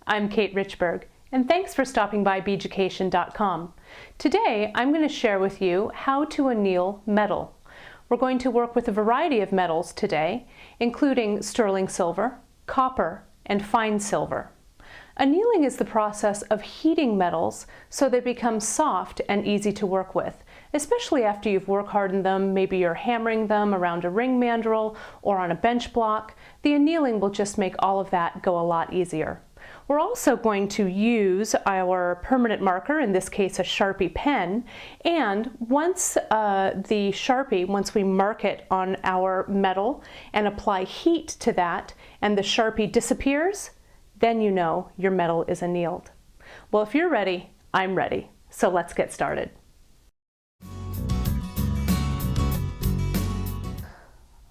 I'm Kate Richbourg, and thanks for stopping by Beaducation.com. Today, I'm going to share with you how to anneal metal. We're going to work with a variety of metals today, including sterling silver, copper, and fine silver. Annealing is the process of heating metals so they become soft and easy to work with, especially after you've work hardened them. Maybe you're hammering them around a ring mandrel or on a bench block. The annealing will just make all of that go a lot easier. We're also going to use our permanent marker, in this case a Sharpie pen, and once once we mark it on our metal and apply heat to that and the Sharpie disappears, then you know your metal is annealed. Well, if you're ready, I'm ready. So let's get started.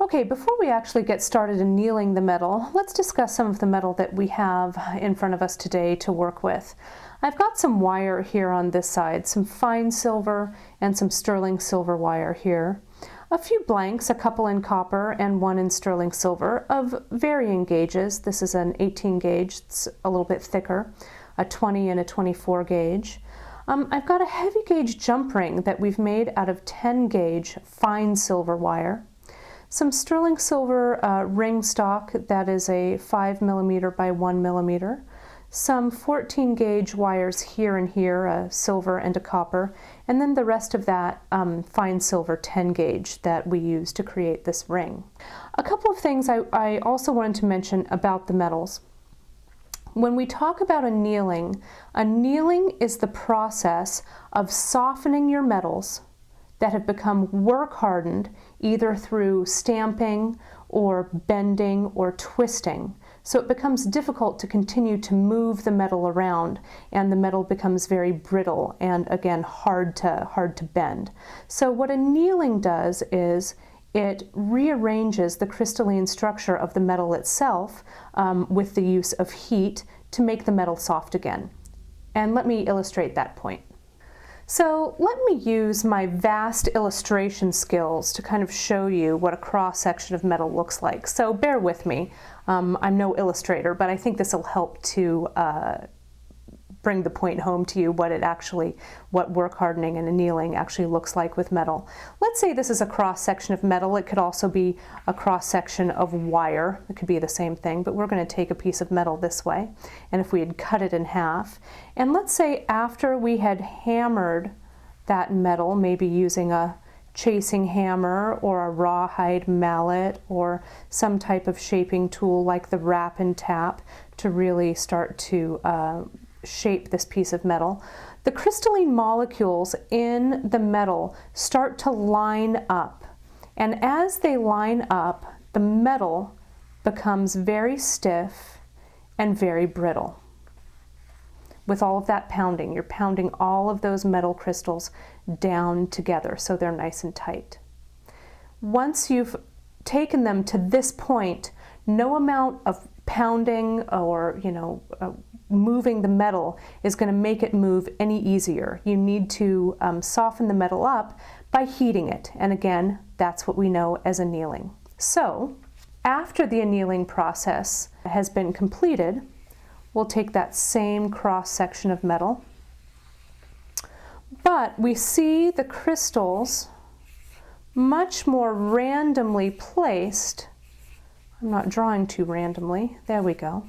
Okay, before we actually get started annealing the metal, let's discuss some of the metal that we have in front of us today to work with. I've got some wire here on this side, some fine silver and some sterling silver wire here. A few blanks, a couple in copper and one in sterling silver of varying gauges. This is an 18 gauge, it's a little bit thicker, a 20 and a 24 gauge. I've got a heavy gauge jump ring that we've made out of 10 gauge fine silver wire. Some sterling silver ring stock that is a 5mm by 1mm. Some 14 gauge wires here and here, a silver and a copper, and then the rest of that fine silver 10 gauge that we use to create this ring. A couple of things I also wanted to mention about the metals. When we talk about annealing, annealing is the process of softening your metals that have become work hardened either through stamping or bending or twisting. So it becomes difficult to continue to move the metal around, and the metal becomes very brittle and again hard to bend. So what annealing does is it rearranges the crystalline structure of the metal itself with the use of heat to make the metal soft again. And let me illustrate that point. So let me use my vast illustration skills to kind of show you what a cross-section of metal looks like. So bear with me. I'm no illustrator, but I think this will help to bring the point home to you what work hardening and annealing actually looks like with metal. Let's say this is a cross-section of metal. It could also be a cross-section of wire. It could be the same thing, but we're going to take a piece of metal this way. And if we had cut it in half, and let's say after we had hammered that metal, maybe using a chasing hammer or a rawhide mallet or some type of shaping tool like the wrap and tap to really start to shape this piece of metal, the crystalline molecules in the metal start to line up. And as they line up, the metal becomes very stiff and very brittle. With all of that pounding, you're pounding all of those metal crystals down together so they're nice and tight. Once you've taken them to this point, no amount of pounding or moving the metal is going to make it move any easier. You need to soften the metal up by heating it, and again, that's what we know as annealing. So after the annealing process has been completed, we'll take that same cross section of metal, but we see the crystals much more randomly placed. I'm not drawing too randomly. There we go.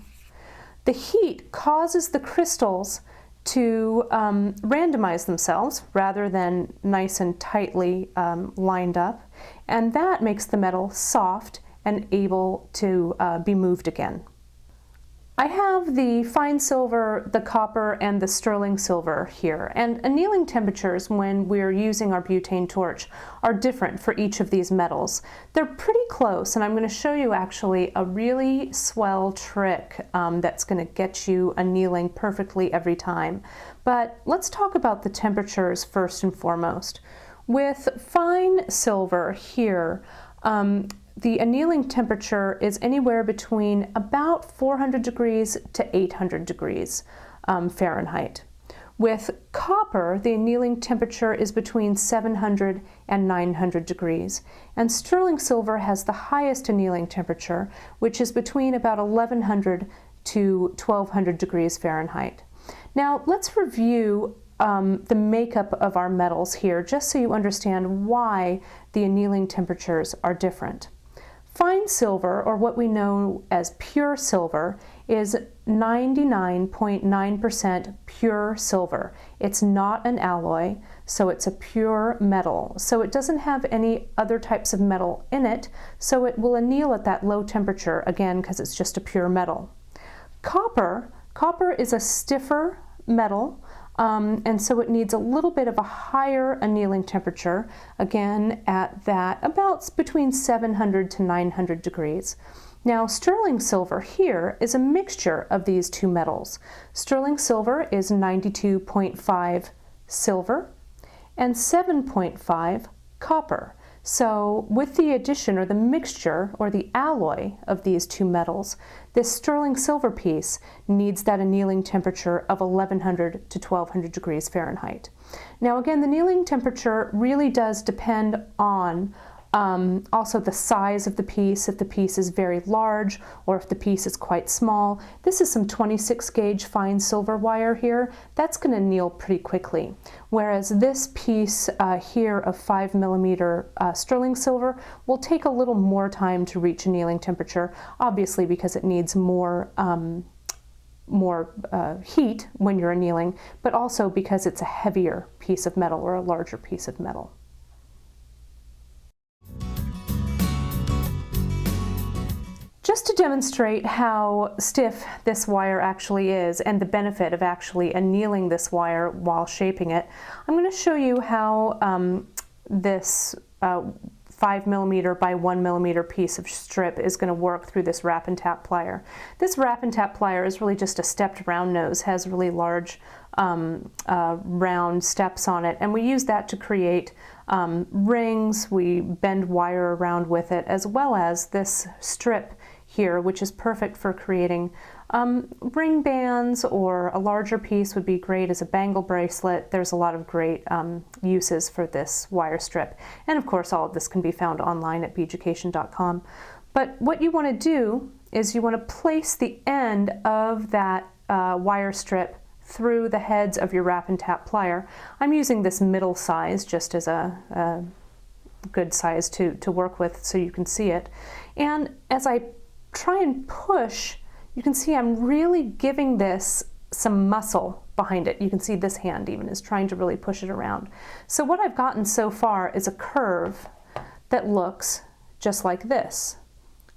The heat causes the crystals to randomize themselves rather than nice and tightly lined up, and that makes the metal soft and able to be moved again. I have the fine silver, the copper, and the sterling silver here, and annealing temperatures when we're using our butane torch are different for each of these metals. They're pretty close, and I'm going to show you actually a really swell trick that's going to get you annealing perfectly every time. But let's talk about the temperatures first and foremost. With fine silver here, the annealing temperature is anywhere between about 400 degrees to 800 degrees Fahrenheit. With copper, the annealing temperature is between 700 and 900 degrees, and sterling silver has the highest annealing temperature, which is between about 1100 to 1200 degrees Fahrenheit. Now let's review the makeup of our metals here, just so you understand why the annealing temperatures are different. Fine silver, or what we know as pure silver, is 99.9% pure silver. It's not an alloy, so it's a pure metal. So it doesn't have any other types of metal in it, so it will anneal at that low temperature, again, because it's just a pure metal. Copper is a stiffer metal, and so it needs a little bit of a higher annealing temperature, again at that about between 700 to 900 degrees. Now sterling silver here is a mixture of these two metals. Sterling silver is 92.5 silver and 7.5 copper. So with the addition or the mixture or the alloy of these two metals, this sterling silver piece needs that annealing temperature of 1100 to 1200 degrees Fahrenheit. Now again, the annealing temperature really does depend on also the size of the piece, if the piece is very large or if the piece is quite small. This is some 26 gauge fine silver wire here. That's going to anneal pretty quickly. Whereas this piece here of 5mm sterling silver will take a little more time to reach annealing temperature, obviously because it needs more heat when you're annealing, but also because it's a heavier piece of metal or a larger piece of metal. Just to demonstrate how stiff this wire actually is and the benefit of actually annealing this wire while shaping it, I'm going to show you how this 5mm by 1mm piece of strip is going to work through this wrap and tap plier. This wrap and tap plier is really just a stepped round nose, has really large round steps on it, and we use that to create rings. We bend wire around with it, as well as this strip here, which is perfect for creating ring bands, or a larger piece would be great as a bangle bracelet. There's a lot of great uses for this wire strip. And of course, all of this can be found online at Beaducation.com. But what you want to do is you want to place the end of that wire strip through the heads of your wrap and tap plier. I'm using this middle size just as a good size to work with so you can see it. And as I try and push, you can see I'm really giving this some muscle behind it. You can see this hand even is trying to really push it around. So what I've gotten so far is a curve that looks just like this.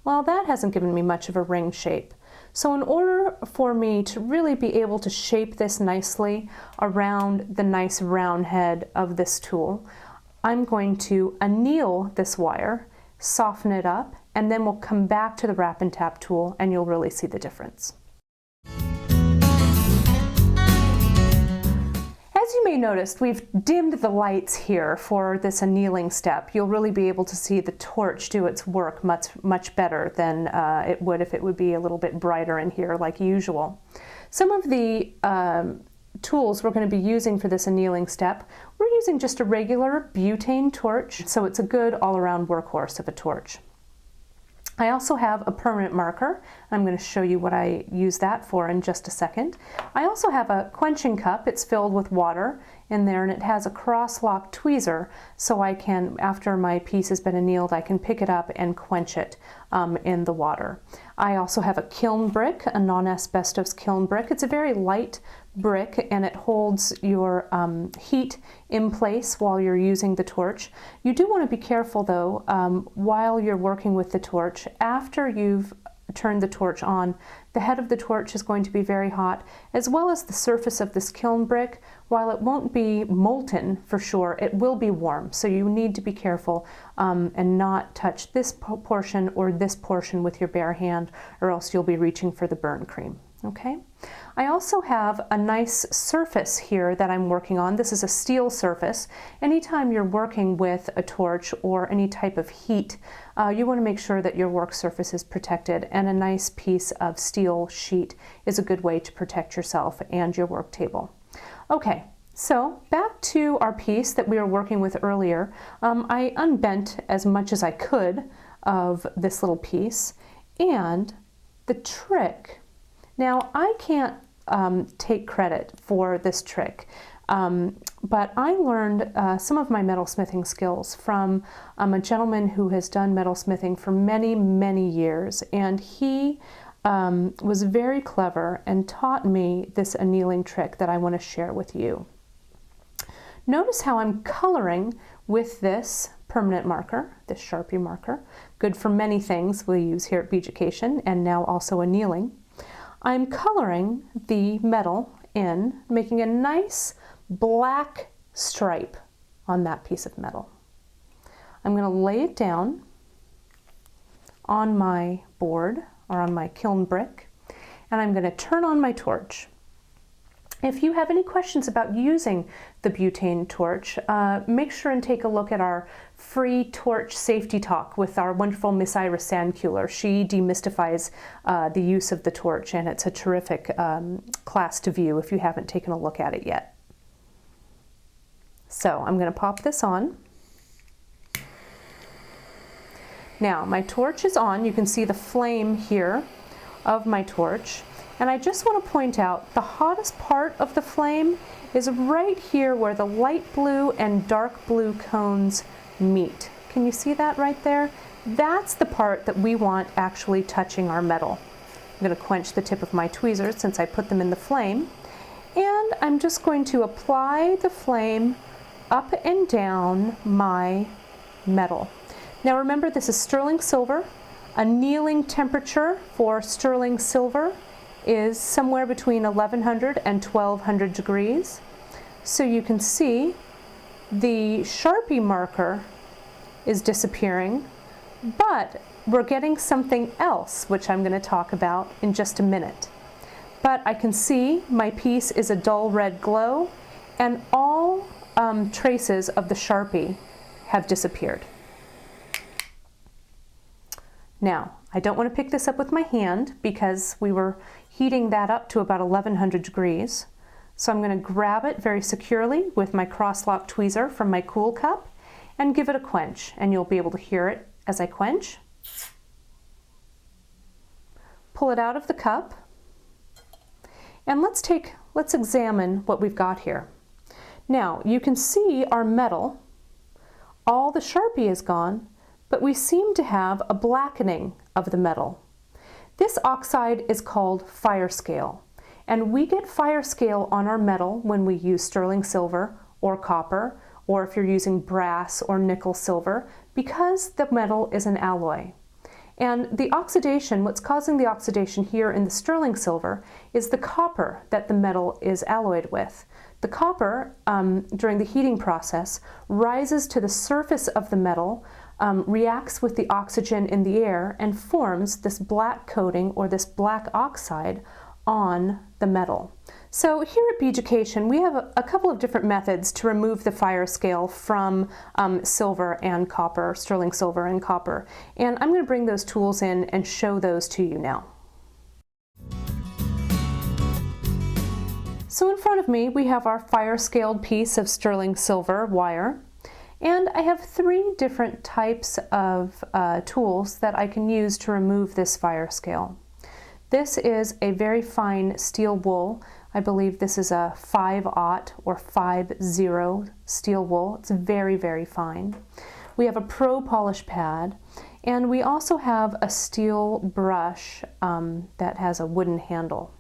Well, that hasn't given me much of a ring shape. So in order for me to really be able to shape this nicely around the nice round head of this tool, I'm going to anneal this wire, soften it up, and then we'll come back to the wrap and tap tool and you'll really see the difference. As you may notice, we've dimmed the lights here for this annealing step. You'll really be able to see the torch do its work much better than it would if it would be a little bit brighter in here like usual. Some of the tools we're going to be using for this annealing step, we're using just a regular butane torch, so it's a good all-around workhorse of a torch. I also have a permanent marker. I'm going to show you what I use that for in just a second. I also have a quenching cup. It's filled with water in there, and it has a cross-lock tweezer, so I can, after my piece has been annealed, I can pick it up and quench it in the water. I also have a kiln brick, a non-asbestos kiln brick. It's a very light brick and it holds your heat in place while you're using the torch. You do want to be careful though, while you're working with the torch. After you've turned the torch on, the head of the torch is going to be very hot, as well as the surface of this kiln brick. While it won't be molten for sure, it will be warm, so you need to be careful and not touch this portion or this portion with your bare hand, or else you'll be reaching for the burn cream. Okay. I also have a nice surface here that I'm working on. This is a steel surface. Anytime you're working with a torch or any type of heat, you want to make sure that your work surface is protected, and a nice piece of steel sheet is a good way to protect yourself and your work table. Okay, so back to our piece that we were working with earlier. I unbent as much as I could of this little piece, and the trick Now, I can't take credit for this trick, but I learned some of my metalsmithing skills from a gentleman who has done metalsmithing for many, many years, and he was very clever and taught me this annealing trick that I want to share with you. Notice how I'm coloring with this permanent marker, this Sharpie marker, good for many things we use here at Beaducation and now also annealing. I'm coloring the metal in, making a nice black stripe on that piece of metal. I'm going to lay it down on my board or on my kiln brick, and I'm going to turn on my torch. If you have any questions about using the butane torch, make sure and take a look at our free torch safety talk with our wonderful Miss Iris Sandkuhler. She demystifies the use of the torch, and it's a terrific class to view if you haven't taken a look at it yet. So I'm going to pop this on. Now my torch is on. You can see the flame here of my torch. And I just want to point out the hottest part of the flame is right here where the light blue and dark blue cones meet. Can you see that right there? That's the part that we want actually touching our metal. I'm going to quench the tip of my tweezers since I put them in the flame. And I'm just going to apply the flame up and down my metal. Now remember, this is sterling silver. Annealing temperature for sterling silver is somewhere between 1100 and 1200 degrees. So you can see the Sharpie marker is disappearing, but we're getting something else, which I'm going to talk about in just a minute. But I can see my piece is a dull red glow, and all traces of the Sharpie have disappeared. Now, I don't want to pick this up with my hand because we were heating that up to about 1100 degrees. So I'm going to grab it very securely with my cross-lock tweezer from my cool cup and give it a quench, and you'll be able to hear it as I quench. Pull it out of the cup, and let's examine what we've got here. Now, you can see our metal, all the Sharpie is gone, but we seem to have a blackening of the metal. This oxide is called FIRESCALE, and we get FIRESCALE on our metal when we use sterling silver or copper, or if you're using brass or nickel silver, because the metal is an alloy. And the oxidation, what's causing the oxidation here in the sterling silver is the copper that the metal is alloyed with. The copper, during the heating process, rises to the surface of the metal, reacts with the oxygen in the air, and forms this black coating or this black oxide on the metal. So here at Beaducation, we have a couple of different methods to remove the FIRESCALE from silver and copper, sterling silver and copper. And I'm going to bring those tools in and show those to you now. So in front of me, we have our FIRESCALEd piece of sterling silver wire. And I have 3 different types of tools that I can use to remove this FIRESCALE. This is a very fine steel wool. I believe this is a 5/0 or 5/0 steel wool. It's very, very fine. We have a pro polish pad, and we also have a steel brush that has a wooden handle.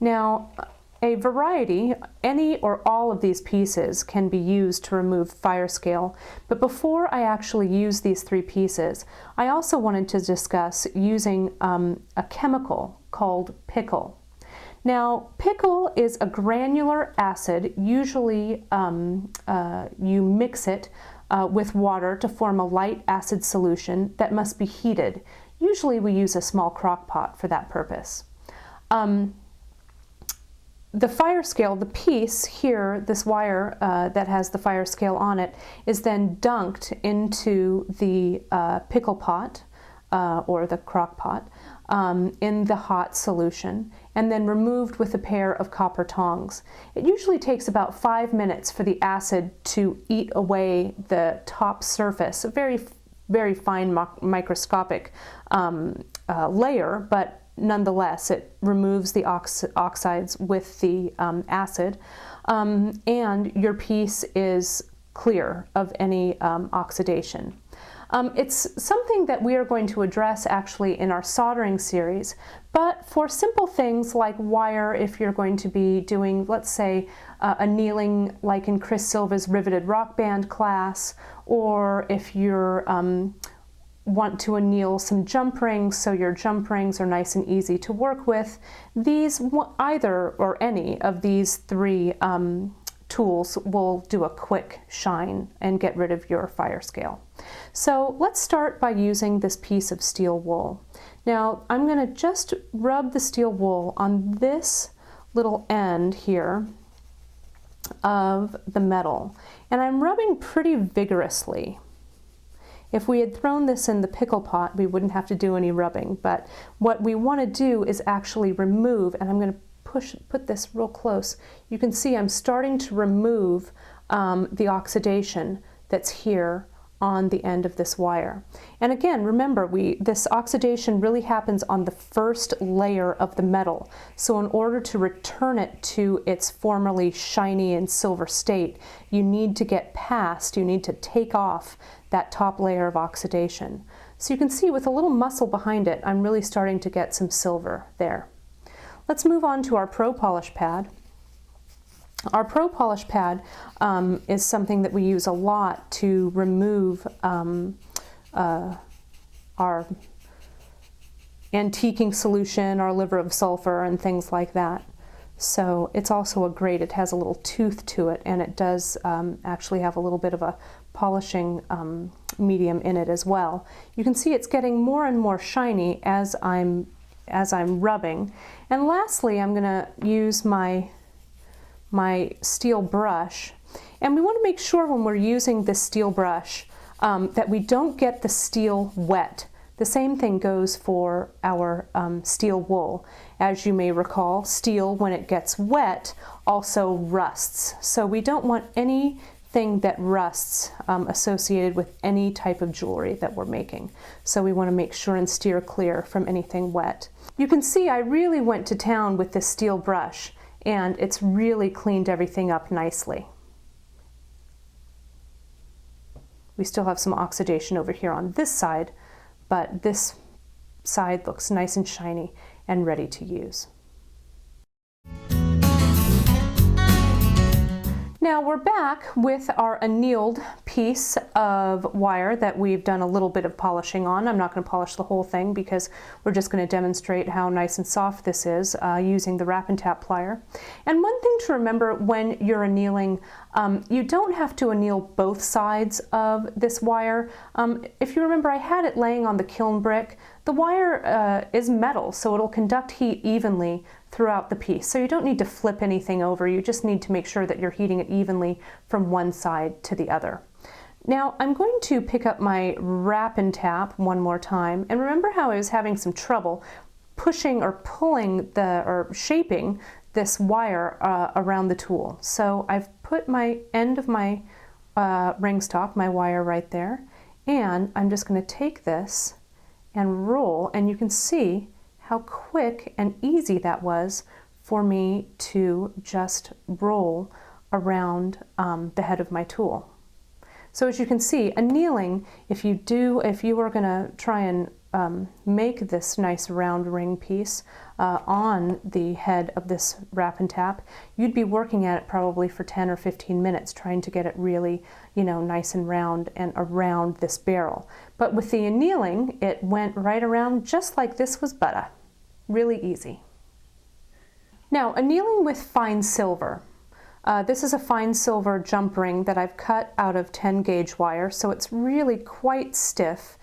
Now, a variety, any or all of these pieces can be used to remove FIRESCALE, but before I actually use these 3 pieces, I also wanted to discuss using a chemical called pickle. Now, pickle is a granular acid. Usually you mix it with water to form a light acid solution that must be heated. Usually we use a small crock pot for that purpose. The FIRESCALE, the piece here, this wire that has the FIRESCALE on it, is then dunked into the pickle pot or the crock pot in the hot solution, and then removed with a pair of copper tongs. It usually takes about 5 minutes for the acid to eat away the top surface, a very, very fine microscopic layer, but nonetheless, it removes the oxides with the acid, and your piece is clear of any oxidation. It's something that we are going to address actually in our soldering series, but for simple things like wire, if you're going to be doing, let's say, annealing like in Chris Silva's riveted rock band class, or if you're want to anneal some jump rings so your jump rings are nice and easy to work with, these, either or any of these three tools will do a quick shine and get rid of your FIRESCALE. So let's start by using this piece of steel wool. Now I'm going to just rub the steel wool on this little end here of the metal, and I'm rubbing pretty vigorously. If we had thrown this in the pickle pot, we wouldn't have to do any rubbing, but what we want to do is actually remove, and I'm going to put this real close. You can see I'm starting to remove the oxidation that's here on the end of this wire. And again, remember, this oxidation really happens on the first layer of the metal. So in order to return it to its formerly shiny and silver state, you need to get past, you need to take off that top layer of oxidation. So you can see with a little muscle behind it, I'm really starting to get some silver there. Let's move on to our Pro Polish pad. Our Pro Polish pad is something that we use a lot to remove our antiquing solution, our liver of sulfur, and things like that. So it's also it has a little tooth to it, and it does actually have a little bit of a polishing medium in it as well. You can see it's getting more and more shiny as I'm rubbing. And lastly, I'm going to use my steel brush, and we want to make sure when we're using this steel brush that we don't get the steel wet. The same thing goes for our steel wool. As you may recall, steel, when it gets wet, also rusts. So we don't want anything that rusts associated with any type of jewelry that we're making. So we want to make sure and steer clear from anything wet. You can see I really went to town with this steel brush, and it's really cleaned everything up nicely. We still have some oxidation over here on this side, but this side looks nice and shiny and ready to use. Now we're back with our annealed piece of wire that we've done a little bit of polishing on. I'm not going to polish the whole thing because we're just going to demonstrate how nice and soft this is using the wrap and tap plier. And one thing to remember when you're annealing, you don't have to anneal both sides of this wire. If you remember, I had it laying on the kiln brick. The wire is metal, so it'll conduct heat evenly throughout the piece. So you don't need to flip anything over, you just need to make sure that you're heating it evenly from one side to the other. Now I'm going to pick up my wrap and tap one more time, and remember how I was having some trouble pushing or pulling or shaping this wire around the tool. So I've put my end of my ring stock, my wire right there, and I'm just going to take this and roll, and you can see how quick and easy that was for me to just roll around the head of my tool. So as you can see, annealing, if you were going to try and make this nice round ring piece on the head of this wrap and tap, you'd be working at it probably for 10 or 15 minutes trying to get it really, nice and round and around this barrel. But with the annealing, it went right around just like this was butter. Really easy. Now, annealing with fine silver. This is a fine silver jump ring that I've cut out of 10 gauge wire, so it's really quite stiff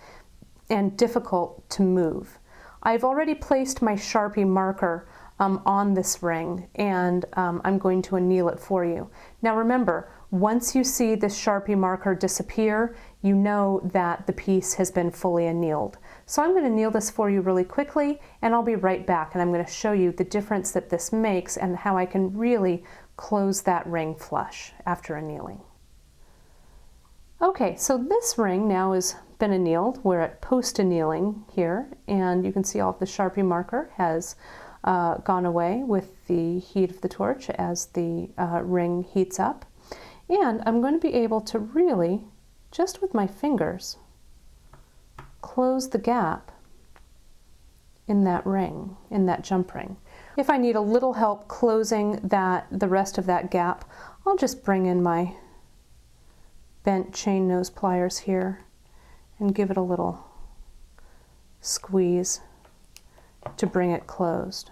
and difficult to move. I've already placed my Sharpie marker on this ring, and I'm going to anneal it for you. Now remember, once you see this Sharpie marker disappear, you know that the piece has been fully annealed. So I'm going to anneal this for you really quickly, and I'll be right back, and I'm going to show you the difference that this makes and how I can really close that ring flush after annealing. Okay, so this ring now has been annealed. We're at post-annealing here, and you can see all of the Sharpie marker has gone away with the heat of the torch as the ring heats up. And I'm going to be able to really, just with my fingers, close the gap in that ring, in that jump ring. If I need a little help closing the rest of that gap, I'll just bring in my bent chain nose pliers here and give it a little squeeze to bring it closed.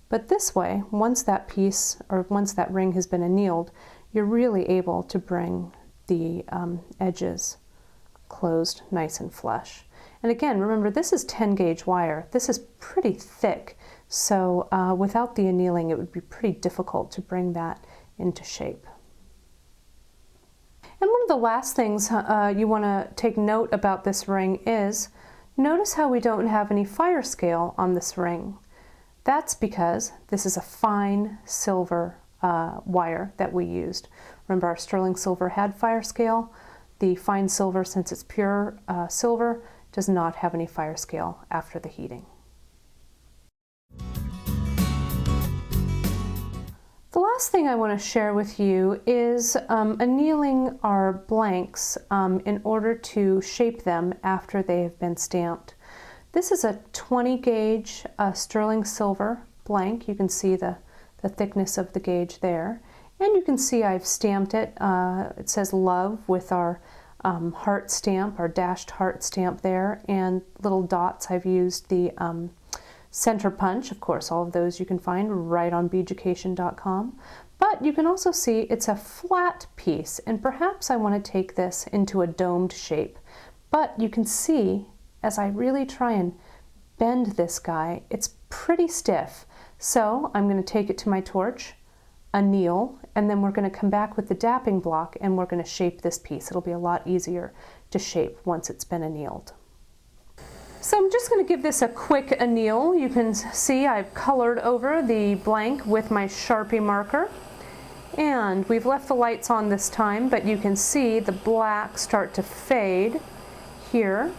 But this way, once that piece or once that ring has been annealed, you're really able to bring the edges closed nice and flush. And again, remember, this is 10 gauge wire. This is pretty thick, so without the annealing it would be pretty difficult to bring that into shape. And one of the last things you want to take note about this ring is, notice how we don't have any FIRESCALE on this ring. That's because this is a fine silver wire that we used. Remember, our sterling silver had FIRESCALE. The fine silver, since it's pure silver, does not have any FIRESCALE after the heating. The last thing I want to share with you is annealing our blanks in order to shape them after they have been stamped. This is a 20 gauge sterling silver blank. You can see the thickness of the gauge there. And you can see I've stamped it. It says love with our heart stamp, our dashed heart stamp there, and little dots. I've used the center punch. Of course, all of those you can find right on Beaducation.com. But you can also see it's a flat piece, and perhaps I want to take this into a domed shape. But you can see as I really try and bend this guy, it's pretty stiff. So I'm going to take it to my torch, anneal, and then we're going to come back with the dapping block and we're going to shape this piece. It'll be a lot easier to shape once it's been annealed. So I'm just going to give this a quick anneal. You can see I've colored over the blank with my Sharpie marker, and we've left the lights on this time, but you can see the black start to fade here.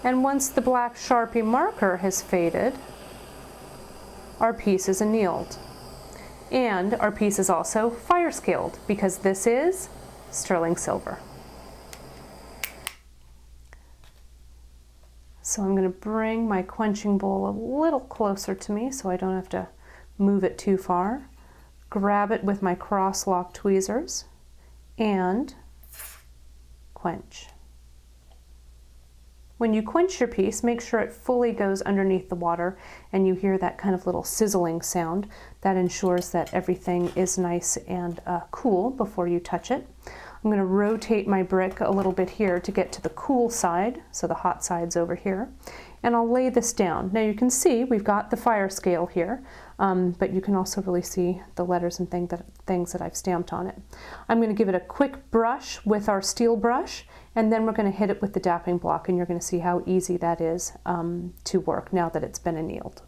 And once the black Sharpie marker has faded, our piece is annealed. And our piece is also FIRESCALEd because this is sterling silver. So I'm going to bring my quenching bowl a little closer to me so I don't have to move it too far. Grab it with my cross lock tweezers and quench. When you quench your piece, make sure it fully goes underneath the water and you hear that kind of little sizzling sound. That ensures that everything is nice and cool before you touch it. I'm going to rotate my brick a little bit here to get to the cool side, so the hot side's over here. And I'll lay this down. Now you can see we've got the FIRESCALE here, but you can also really see the letters and things that I've stamped on it. I'm going to give it a quick brush with our steel brush, and then we're going to hit it with the dapping block, and you're going to see how easy that is to work now that it's been annealed.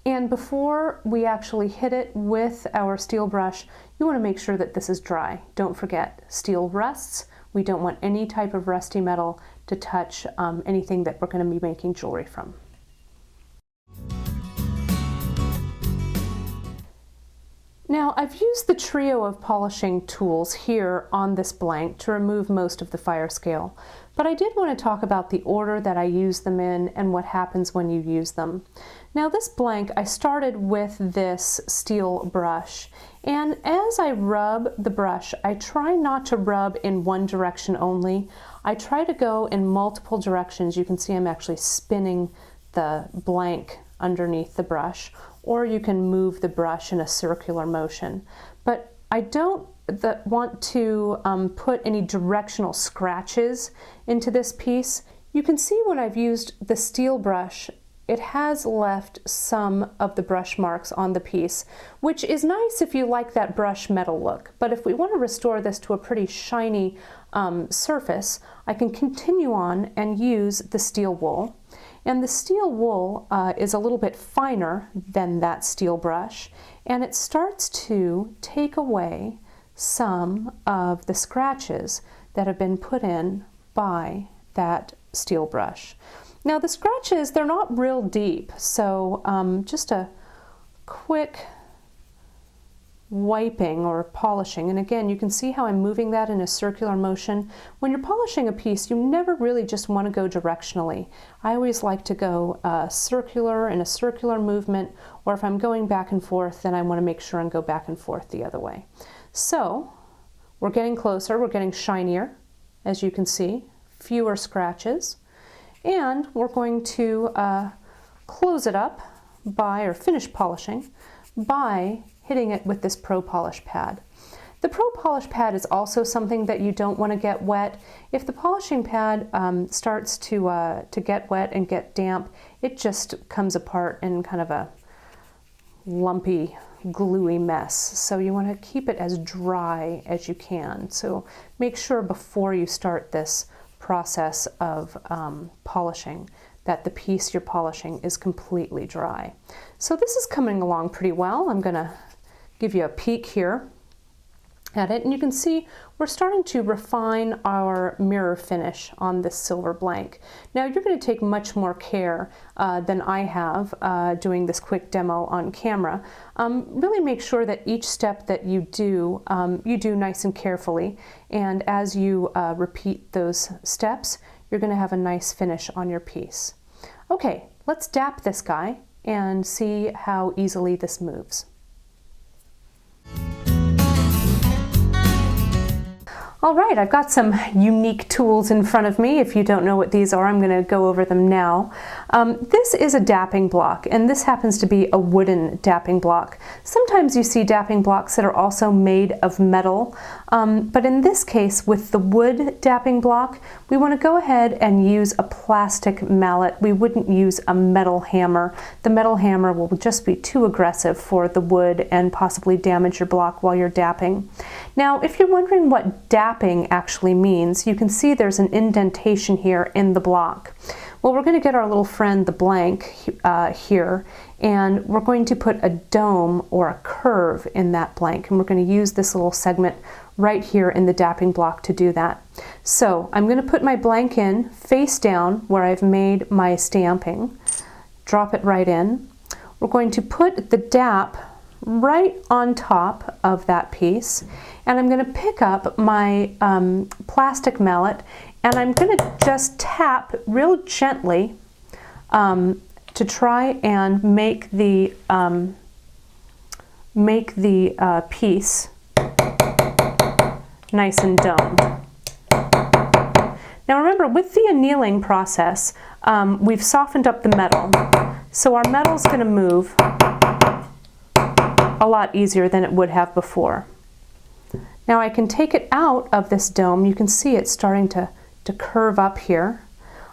And before we actually hit it with our steel brush, you want to make sure that this is dry. Don't forget, steel rusts. We don't want any type of rusty metal to touch anything that we're going to be making jewelry from. Now, I've used the trio of polishing tools here on this blank to remove most of the FIRESCALE, but I did want to talk about the order that I use them in and what happens when you use them. Now this blank, I started with this steel brush, and as I rub the brush, I try not to rub in one direction only. I try to go in multiple directions. You can see I'm actually spinning the blank underneath the brush, or you can move the brush in a circular motion. But I don't want to put any directional scratches into this piece. You can see when I've used the steel brush, it has left some of the brush marks on the piece, which is nice if you like that brush metal look. But if we want to restore this to a pretty shiny surface, I can continue on and use the steel wool. And the steel wool is a little bit finer than that steel brush, and it starts to take away some of the scratches that have been put in by that steel brush. Now the scratches, they're not real deep, so just a quick wiping or polishing. And again, you can see how I'm moving that in a circular motion. When you're polishing a piece, you never really just want to go directionally. I always like to go circular in a circular movement, or if I'm going back and forth, then I want to make sure and go back and forth the other way. So we're getting closer, we're getting shinier, as you can see, fewer scratches, and we're going to close it up by, or finish polishing, by hitting it with this Pro Polish pad. The Pro Polish pad is also something that you don't want to get wet. If the polishing pad starts to get wet and get damp, it just comes apart in kind of a lumpy, gluey mess. So you want to keep it as dry as you can. So make sure before you start this process of polishing that the piece you're polishing is completely dry. So this is coming along pretty well. I'm going to give you a peek here at it, and you can see we're starting to refine our mirror finish on this silver blank. Now you're going to take much more care than I have doing this quick demo on camera. Really make sure that each step that you do nice and carefully, and as you repeat those steps, you're going to have a nice finish on your piece. Okay, let's dap this guy and see how easily this moves. All right, I've got some unique tools in front of me. If you don't know what these are, I'm going to go over them now. This is a dapping block, and this happens to be a wooden dapping block. Sometimes you see dapping blocks that are also made of metal, but in this case, with the wood dapping block, we want to go ahead and use a plastic mallet. We wouldn't use a metal hammer. The metal hammer will just be too aggressive for the wood and possibly damage your block while you're dapping. Now, if you're wondering what dapping actually means, you can see there's an indentation here in the block. Well, we're going to get our little friend, the blank, here, and we're going to put a dome or a curve in that blank, and we're going to use this little segment right here in the dapping block to do that. So I'm going to put my blank in face down where I've made my stamping, drop it right in. We're going to put the dap right on top of that piece, and I'm going to pick up my plastic mallet, and I'm going to just tap real gently to try and make the piece nice and domed. Now remember, with the annealing process, we've softened up the metal, so our metal's going to move a lot easier than it would have before. Now I can take it out of this dome. You can see it's starting to curve up here.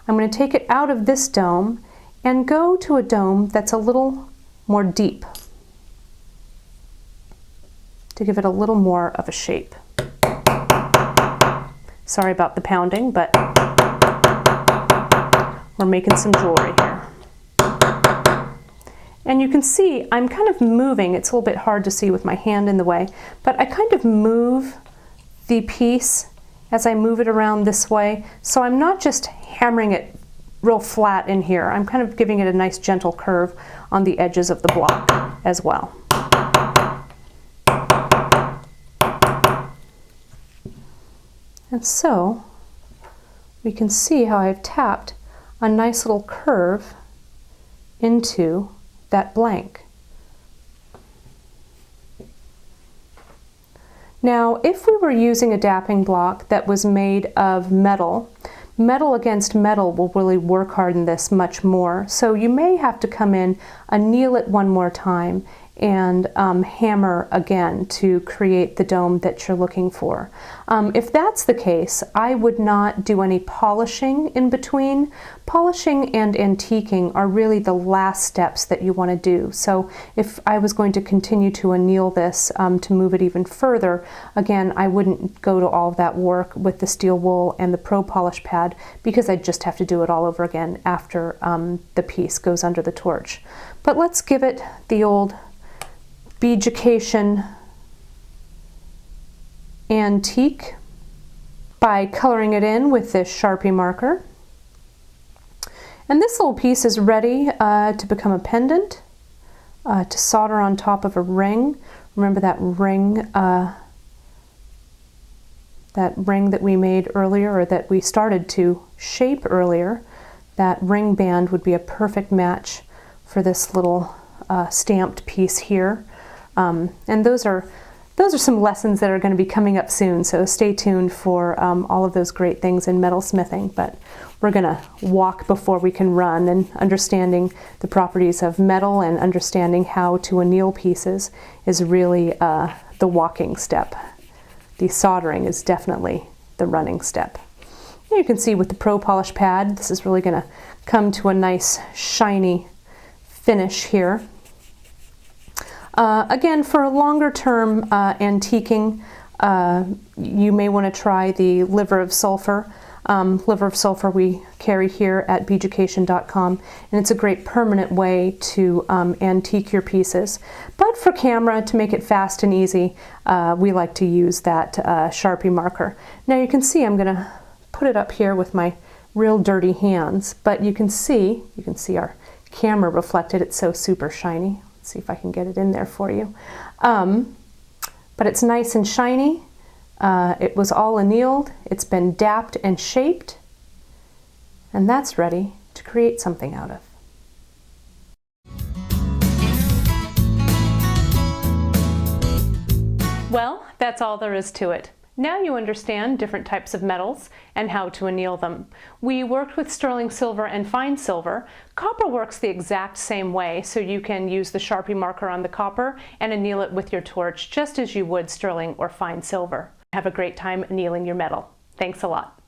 I'm going to take it out of this dome and go to a dome that's a little more deep to give it a little more of a shape. Sorry about the pounding, but we're making some jewelry here. And you can see I'm kind of moving. It's a little bit hard to see with my hand in the way, but I kind of move the piece as I move it around this way. So I'm not just hammering it real flat in here. I'm kind of giving it a nice gentle curve on the edges of the block as well. And so we can see how I've tapped a nice little curve into that blank. Now, if we were using a dapping block that was made of metal, metal against metal will really work harden this much more. So you may have to come in, anneal it one more time, and hammer again to create the dome that you're looking for. If that's the case, I would not do any polishing in between. Polishing and antiquing are really the last steps that you want to do. So if I was going to continue to anneal this to move it even further, again, I wouldn't go to all of that work with the steel wool and the Pro Polish pad, because I'd just have to do it all over again after the piece goes under the torch. But let's give it the old Beaducation antique by by coloring it in with this Sharpie marker. And this little piece is ready to become a pendant, to solder on top of a ring. Remember that ring that we made earlier, or that we started to shape earlier? That ring band would be a perfect match for this little stamped piece here. And those are some lessons that are going to be coming up soon, so stay tuned for all of those great things in metalsmithing. But we're going to walk before we can run, and understanding the properties of metal and understanding how to anneal pieces is really the walking step. The soldering is definitely the running step. You can see with the Pro Polish pad, this is really going to come to a nice shiny finish here. Again, for a longer term antiquing, you may want to try the liver of sulfur. Liver of sulfur we carry here at Beaducation.com, and it's a great permanent way to antique your pieces. But for camera, to make it fast and easy, we like to use that Sharpie marker. Now you can see I'm going to put it up here with my real dirty hands, but you can see our camera reflected. It's so super shiny. Let's see if I can get it in there for you. But it's nice and shiny. It was all annealed. It's been dapped and shaped, and that's ready to create something out of. Well, that's all there is to it. Now you understand different types of metals and how to anneal them. We worked with sterling silver and fine silver. Copper works the exact same way, so you can use the Sharpie marker on the copper and anneal it with your torch just as you would sterling or fine silver. Have a great time annealing your metal. Thanks a lot.